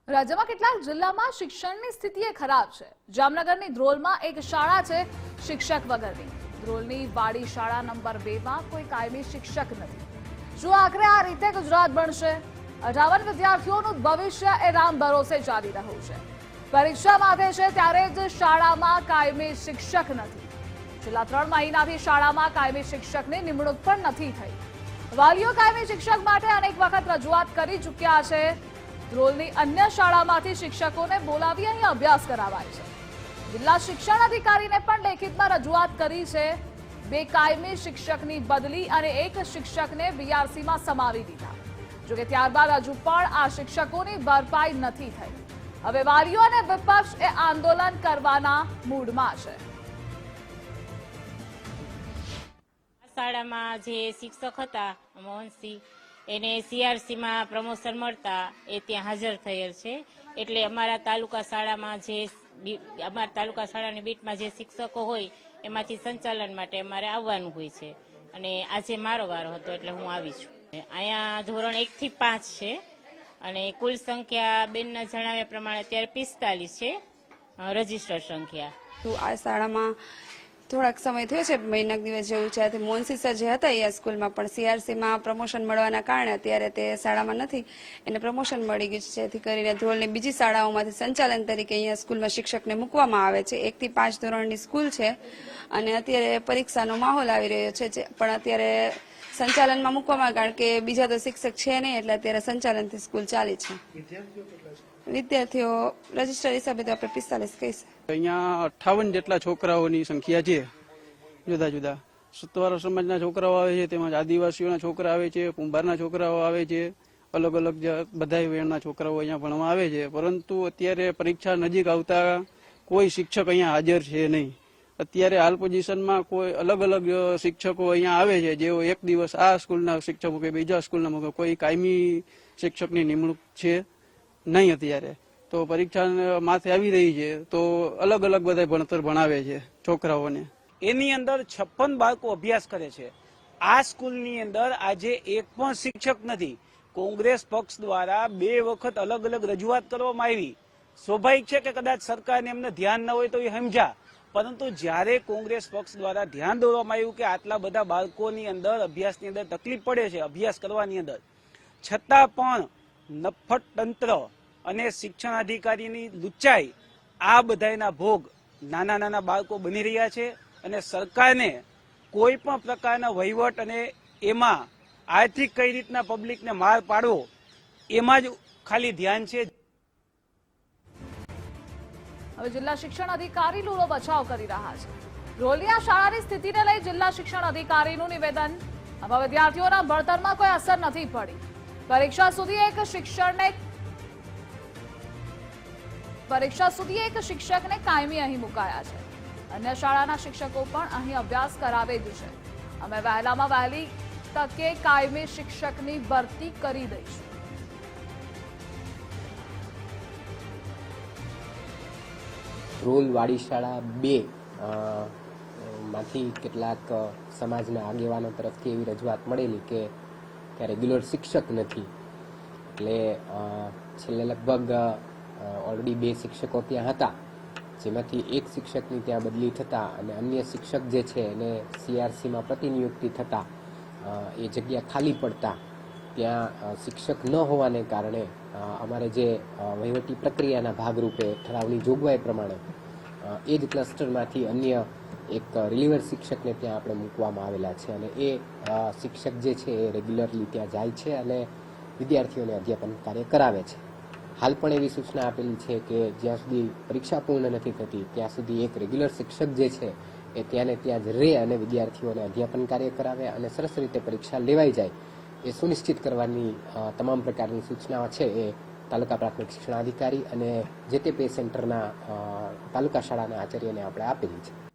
રાજ્યમાં કેટલાક જિલ્લામાં શિક્ષણની સ્થિતિ ખરાબ છે। જામનગરની ધ્રોલમાં એક શાળા છે શિક્ષક વગરની। ધ્રોલની વાડી શાળા નંબર 2 માં કોઈ કાયમી શિક્ષક નથી। શું આખરે આ રીતે ગુજરાત બનશે? 58 વિદ્યાર્થીઓનું ભવિષ્ય એ રામ ભરોસે ચાલી રહ્યું છે। પરીક્ષા માથે છે ત્યારે જ શાળામાં કાયમી શિક્ષક નથી। છેલ્લા 3 મહિનાથી શાળામાં કાયમી શિક્ષકની નિમણૂક પણ નથી થઈ। વાલીઓ કાયમી શિક્ષક માટે અનેક વખત રજૂઆત કરી ચૂક્યા છે। ધ્રોલની અન્ય શાળામાંથી શિક્ષકોને બોલાવી અહીં અભ્યાસ કરાવાય છે। જિલ્લા શિક્ષણ અધિકારીને પણ લેખિતમાં રજૂઆત કરી છે। બેકાયમી શિક્ષકની બદલી અને એક શિક્ષકને બીઆરસીમાં સમાવી દીધા। જોકે ત્યારબાદ હજુ પણ આ શિક્ષકોની ભરપાઈ નથી થઈ। હવે વાલીઓ અને વિપક્ષ એ આંદોલન કરવાના મૂડમાં છે। શાળામાં જે શિક્ષક હતા મોહનસિંહ, એને સીઆરસીમાં પ્રમોશન મળતા એ ત્યાં હાજર થયેલ છે। એટલે અમારા તાલુકા શાળાની બીટમાં જે શિક્ષકો હોય એમાંથી સંચાલન માટે અમારે આવવાનું હોય છે અને આજે મારો વારો હતો એટલે હું આવી છું। અહીંયા ધોરણ 1 થી 5 છે અને કુલ સંખ્યા બેનના જણાવ્યા પ્રમાણે અત્યારે 45 છે રજીસ્ટર સંખ્યા। આ શાળામાં થોડાક સમય થયો છે, મહિના દિવસ જેવું છે। મોહનસિંહ સર જે હતા એ સ્કૂલમાં પણ સીઆરસીમાં પ્રમોશન મળવાના કારણે અત્યારે તે શાળામાં નથી, એને પ્રમોશન મળી ગયું છે। જેથી કરીને ધ્રોલની બીજી શાળાઓમાંથી સંચાલન તરીકે અહીંયા સ્કૂલમાં શિક્ષકને મૂકવામાં આવે છે। 1 થી 5 ધોરણની સ્કૂલ છે અને અત્યારે પરીક્ષાનો માહોલ આવી રહ્યો છે, પણ અત્યારે સંચાલનમાં મૂકવામાં કારણ કે બીજા તો શિક્ષક છે નહીં, એટલે અત્યારે સંચાલનથી સ્કૂલ ચાલી છે। વિદ્યાર્થીઓ રજીસ્ટર હિસાબે તો આપણે 45 કહીશું। અહીંયા 58 જેટલા છોકરાઓની સંખ્યા છે। જુદા જુદા સત્વારો સમાજના છોકરાઓ આવે છે, તેમજ આદિવાસીઓના છોકરા આવે છે, કુંભારના છોકરાઓ આવે છે, અલગ અલગ બધા વેણના છોકરાઓ અહીંયા ભણવા આવે છે। પરંતુ અત્યારે પરીક્ષા નજીક આવતા કોઈ શિક્ષક અહીંયા હાજર છે નહીં। અત્યારે હાલ પોઝિશનમાં કોઈ અલગ અલગ શિક્ષકો અહીંયા આવે છે, જેઓ એક દિવસ આ સ્કૂલના શિક્ષકો કે બીજા સ્કૂલના મૂકે, કોઈ કાયમી શિક્ષકની નિમણૂક છે નહીં અત્યારે। તો પરીક્ષા માથે આવી રહી છે તો અલગ અલગ બધા ભણતર ભણાવે છે છોકરાઓને। એની અંદર 56 બાળકો અભ્યાસ કરે છે। આ સ્કૂલની અંદર આજે એક પણ શિક્ષક નથી। કોંગ્રેસ પક્ષ દ્વારા 2 વખત અલગ અલગ રજૂઆત કરવામાં આવી। સ્વાભાવિક છે કે કદાચ સરકારને એમને ધ્યાન ન હોય તો એ સમજ્યા, પરંતુ જ્યારે કોંગ્રેસ પક્ષ દ્વારા ધ્યાન દોરવામાં આવ્યું કે આટલા બધા બાળકોની અંદર અભ્યાસની અંદર તકલીફ પડે છે અભ્યાસ કરવાની અંદર, છતાં પણ નફ્ફટ તંત્ર અને શિક્ષણ અધિકારીની લુચ્ચાઈ આ બધાના ભોગ નાના નાના બાળકો બની રહ્યા છે અને સરકારને કોઈ પણ પ્રકારના વહીવટ અને એમાં આર્થિક કઈ રીતના પબ્લિકને માર પાડવો એમાં જ ખાલી ધ્યાન છે। હવે જિલ્લા શિક્ષણ અધિકારી લૂલો બચાવ કરી રહ્યા છે। ધ્રોલિયા શાળાની સ્થિતિને લઈ જિલ્લા શિક્ષણ અધિકારીનું નિવેદન। આમાં વિદ્યાર્થીઓના ભણતરમાં કોઈ અસર નથી પડી। પરીક્ષા સુધી એક શિક્ષકને કાયમી અહીં મુકાયા છે। અન્ય શાળાના શિક્ષકો પણ અહીં અભ્યાસ કરાવે જ છે। અમે વહેલામાં વહેલી તકે કાયમી શિક્ષકની ભરતી કરી દઈશું। ધ્રોલ વાડી શાળા 2 માંથી કેટલાક સમાજના આગેવાનો તરફથી એવી રજૂઆત મળેલી કે ત્યાં રેગ્યુલર શિક્ષક નથી, એટલે છેલ્લે લગભગ ઓલરેડી 2 શિક્ષકો ત્યાં હતા, જેમાંથી એક શિક્ષકની ત્યાં બદલી થતા અને અન્ય શિક્ષક જે છે એને સીઆરસીમાં પ્રતિનિયુક્તિ થતા એ જગ્યા ખાલી પડતા ત્યાં શિક્ષક ન હોવાને કારણે અમારે જે વહીવટી પ્રક્રિયાના ભાગરૂપે ઠરાવની જોગવાઈ પ્રમાણે એ જ ક્લસ્ટરમાંથી અન્ય એક રિલીવર શિક્ષકને ત્યાં આપણે મૂકવામાં આવેલા છે અને એ શિક્ષક જે છે એ રેગ્યુલરલી ત્યાં જાય છે અને વિદ્યાર્થીઓને અધ્યાપન કાર્ય કરાવે છે। હાલ પણ એવી સૂચના આપેલી છે કે જ્યાં સુધી પરીક્ષા પૂર્ણ નથી થતી ત્યાં સુધી એક રેગ્યુલર શિક્ષક જે છે એ ત્યાં ને ત્યાં જ રહે અને વિદ્યાર્થીઓને અધ્યાપન કાર્ય કરાવે અને સરસ રીતે પરીક્ષા લેવાઈ જાય એ સુનિશ્ચિત કરવાની તમામ પ્રકારની સૂચનાઓ છે એ તાલુકા પ્રાથમિક શિક્ષણાધિકારી અને જે તે પે સેન્ટરના તાલુકા શાળાના આચાર્યને આપણે આપેલી છે।